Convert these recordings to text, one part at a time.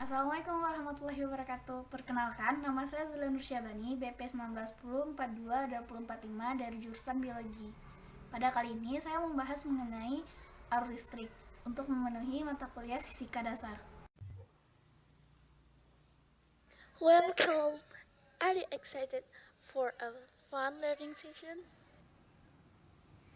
Assalamualaikum warahmatullahi wabarakatuh. Perkenalkan, nama saya Zulia Nursyabani, BP 1910422045 dari jurusan Biologi. Pada kali ini saya membahas mengenai arus listrik untuk memenuhi mata kuliah fisika dasar. Welcome! Are you excited for a fun learning session?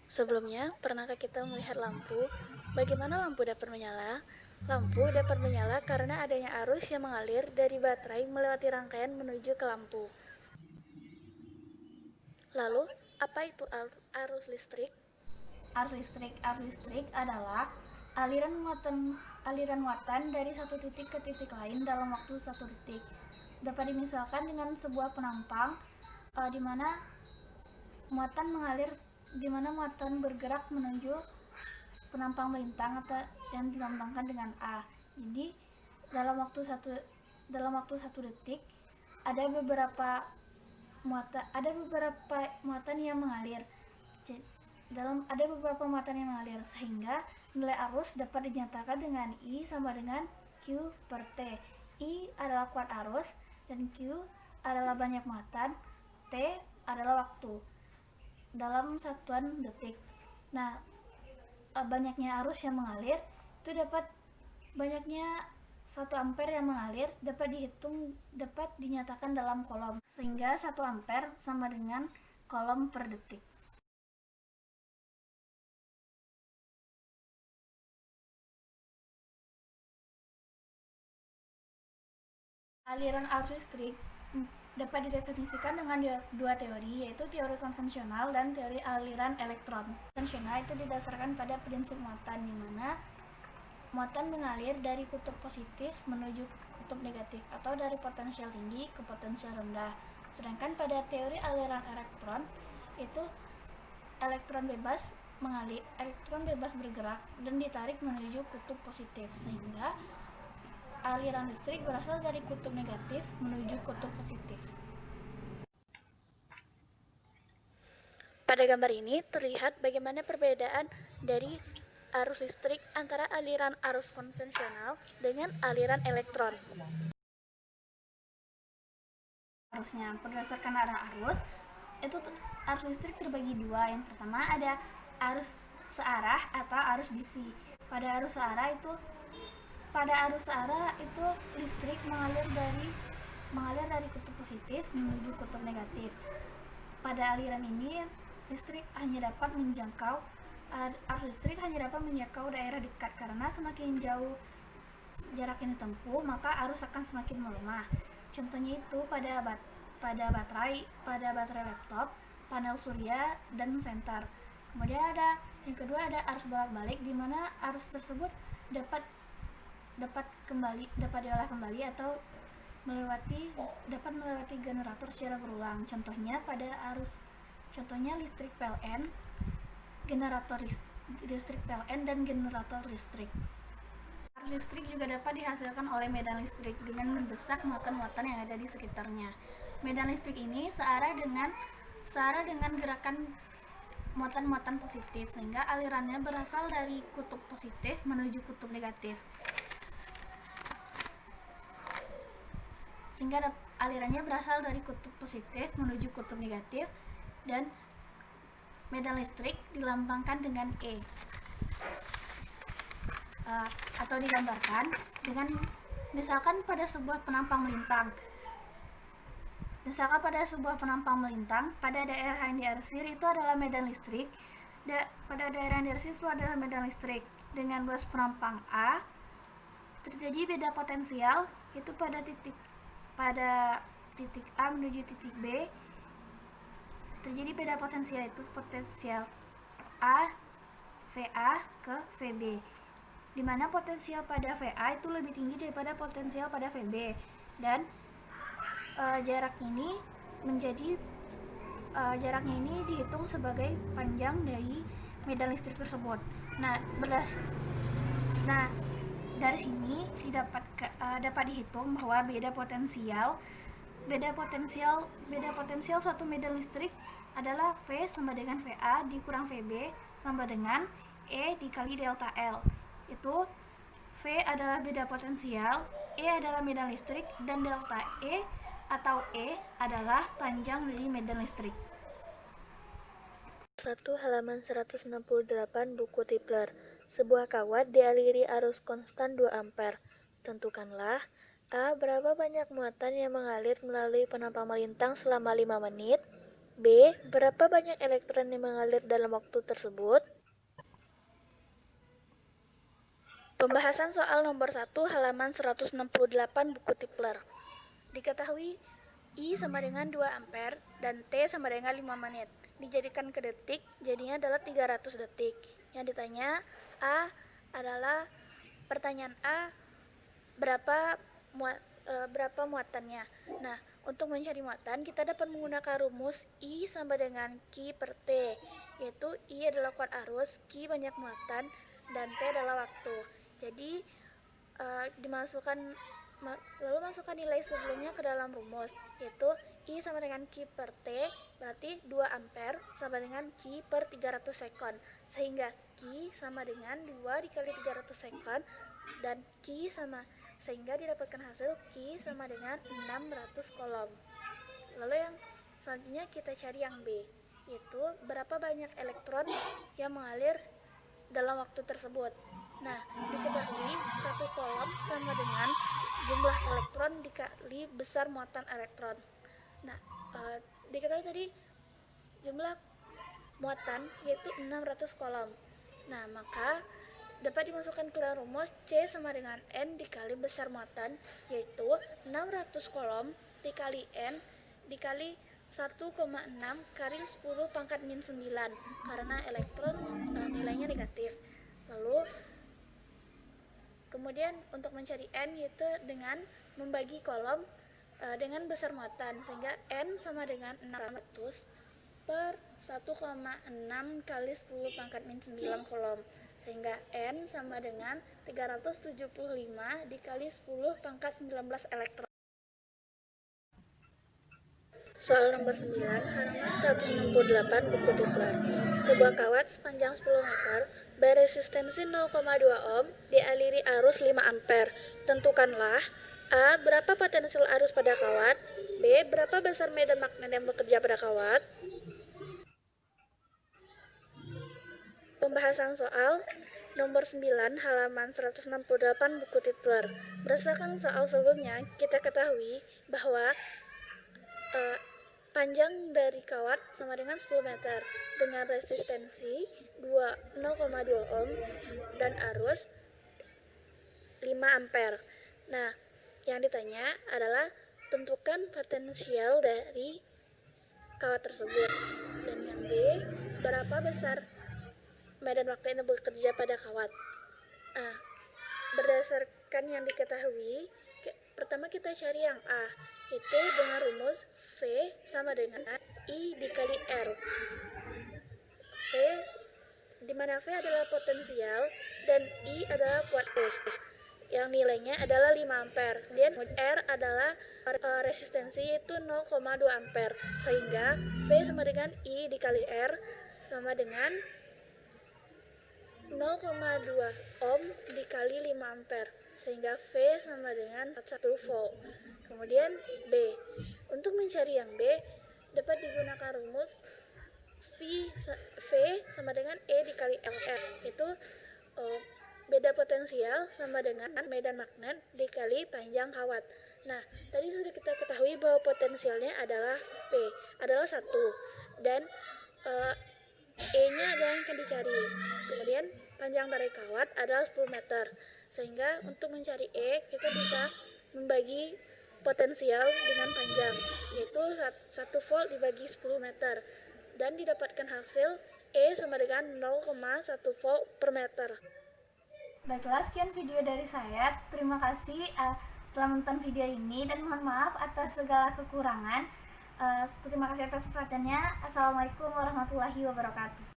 Sebelumnya, pernahkah kita melihat lampu? Bagaimana lampu dapat menyala? Lampu dapat menyala karena adanya arus yang mengalir dari baterai melewati rangkaian menuju ke lampu. Lalu, apa itu arus listrik? Arus listrik adalah aliran muatan dari satu titik ke titik lain dalam waktu satu detik. Dapat dimisalkan dengan sebuah penampang di mana muatan bergerak menuju penampang melintang atau yang dilambangkan dengan A. Jadi dalam waktu satu detik ada beberapa muatan yang mengalir. Sehingga nilai arus dapat dinyatakan dengan I sama dengan Q per T. I adalah kuat arus dan Q adalah banyak muatan, T adalah waktu dalam satuan detik. Nah, banyaknya arus yang mengalir itu banyaknya 1 ampere yang mengalir dapat dinyatakan dalam kolom, sehingga 1 ampere sama dengan kolom per detik. Aliran arus listrik dapat didefinisikan dengan dua teori, yaitu teori konvensional dan teori aliran elektron. Konvensional itu didasarkan pada prinsip muatan, di mana muatan mengalir dari kutub positif menuju kutub negatif atau dari potensial tinggi ke potensial rendah. Sedangkan pada teori aliran elektron itu elektron bebas bergerak dan ditarik menuju kutub positif, sehingga aliran listrik berasal dari kutub negatif menuju kutub positif. Pada gambar ini terlihat bagaimana perbedaan dari arus listrik antara aliran arus konvensional dengan aliran elektron. Arusnya berdasarkan arah arus itu arus listrik terbagi dua. Yang pertama ada arus searah atau arus DC. Pada arus searah itu listrik mengalir dari kutub positif menuju kutub negatif. Pada aliran ini arus listrik hanya dapat menjangkau daerah dekat, karena semakin jauh jarak yang ditempuh maka arus akan semakin melemah. Contohnya itu pada baterai laptop, panel surya, dan senter. Kemudian yang kedua ada arus bolak-balik, di mana arus tersebut dapat diolah kembali atau dapat melewati generator secara berulang. Contohnya listrik PLN, generator listrik PLN dan generator listrik. Arus listrik juga dapat dihasilkan oleh medan listrik dengan mendesak muatan-muatan yang ada di sekitarnya. Medan listrik ini searah dengan gerakan muatan-muatan positif, sehingga alirannya berasal dari kutub positif menuju kutub negatif. Dan medan listrik dilambangkan dengan E. Atau digambarkan dengan misalkan pada sebuah penampang melintang. Pada daerah yang diarsir itu adalah medan listrik. Dengan bus penampang A terjadi beda potensial, itu pada titik A menuju titik B terjadi beda potensial, itu potensial A VA ke VB, di mana potensial pada VA itu lebih tinggi daripada potensial pada VB, dan jaraknya ini dihitung sebagai panjang dari medan listrik tersebut. Dari sini dapat dihitung bahwa beda potensial suatu medan listrik adalah V sama dengan VA dikurang VB sama dengan E dikali delta L. Itu V adalah beda potensial, E adalah medan listrik, dan delta E atau E adalah panjang dari medan listrik. 1 halaman 168 buku Tipler. Sebuah kawat dialiri arus konstan 2 ampere. Tentukanlah A. Berapa banyak muatan yang mengalir melalui penampang melintang selama 5 menit. B. Berapa banyak elektron yang mengalir dalam waktu tersebut. Pembahasan soal nomor 1 halaman 168 buku Tipler. Diketahui I sama dengan 2 ampere dan T sama dengan 5 menit. Dijadikan ke detik, jadinya adalah 300 detik. Yang ditanya pertanyaan A, berapa muatannya? Nah, untuk mencari muatan, kita dapat menggunakan rumus I sama dengan Q per T, yaitu I adalah kuat arus, Q banyak muatan, dan T adalah waktu. Jadi, lalu masukkan nilai sebelumnya ke dalam rumus, yaitu I sama dengan Q per T, berarti 2 ampere sama dengan Q per 300 sekon, sehingga Q sama dengan 2 dikali 300 sekon, dan sehingga didapatkan hasil Q sama dengan 600 kolom. Lalu yang selanjutnya kita cari yang B, yaitu berapa banyak elektron yang mengalir dalam waktu tersebut. Nah, diketahui satu kolom sama dengan jumlah elektron dikali besar muatan elektron. Nah, diketahui tadi jumlah muatan yaitu 600 kolom. Nah, maka dapat dimasukkan ke dalam rumus C sama dengan N dikali besar muatan, yaitu 600 kolom dikali N dikali 1,6 kali 10 pangkat min 9, karena elektron nilainya negatif. Lalu kemudian untuk mencari N yaitu dengan membagi kolom dengan besar muatan, sehingga N sama dengan 600 per 1,6 kali 10 pangkat min 9 kolom, sehingga N sama dengan 375 dikali 10 pangkat 19 elektron. Soal nomor 9, halaman 168 buku Tipler. Sebuah kawat sepanjang 10 meter beresistensi 0,2 ohm dialiri arus 5 ampere. Tentukanlah A. Berapa potensial arus pada kawat. B. Berapa besar medan magnet yang bekerja pada kawat. Pembahasan soal nomor 9 halaman 168 buku Tipler. Berdasarkan soal sebelumnya, kita ketahui bahwa panjang dari kawat sama dengan 10 meter dengan resistensi 0,2 ohm dan arus 5 ampere. Nah, yang ditanya adalah tentukan potensial dari kawat tersebut. Dan yang B, berapa besar medan magnet yang bekerja pada kawat. Nah, berdasarkan yang diketahui, pertama kita cari yang A, itu dengan rumus V sama dengan I dikali R. V, di mana V adalah potensial dan I adalah kuat arus, yang nilainya adalah 5 ampere. Kemudian R adalah resistensi, itu 0,2 ampere, sehingga V sama dengan I dikali R sama dengan 0,2 ohm dikali 5 ampere, sehingga V sama dengan 1 volt. Kemudian B, untuk mencari yang B dapat digunakan rumus V sama dengan E dikali LR, itu beda potensial sama dengan medan magnet dikali panjang kawat. Nah, tadi sudah kita ketahui bahwa potensialnya adalah V adalah 1 dan E-nya adalah yang akan dicari. Kemudian panjang dari kawat adalah 10 meter, sehingga untuk mencari E kita bisa membagi potensial dengan panjang, yaitu 1 volt dibagi 10 meter, dan didapatkan hasil E sama dengan 0,1 volt per meter. Baiklah, sekian video dari saya. Terima kasih telah menonton video ini dan mohon maaf atas segala kekurangan. Terima kasih atas perhatiannya. Assalamualaikum warahmatullahi wabarakatuh.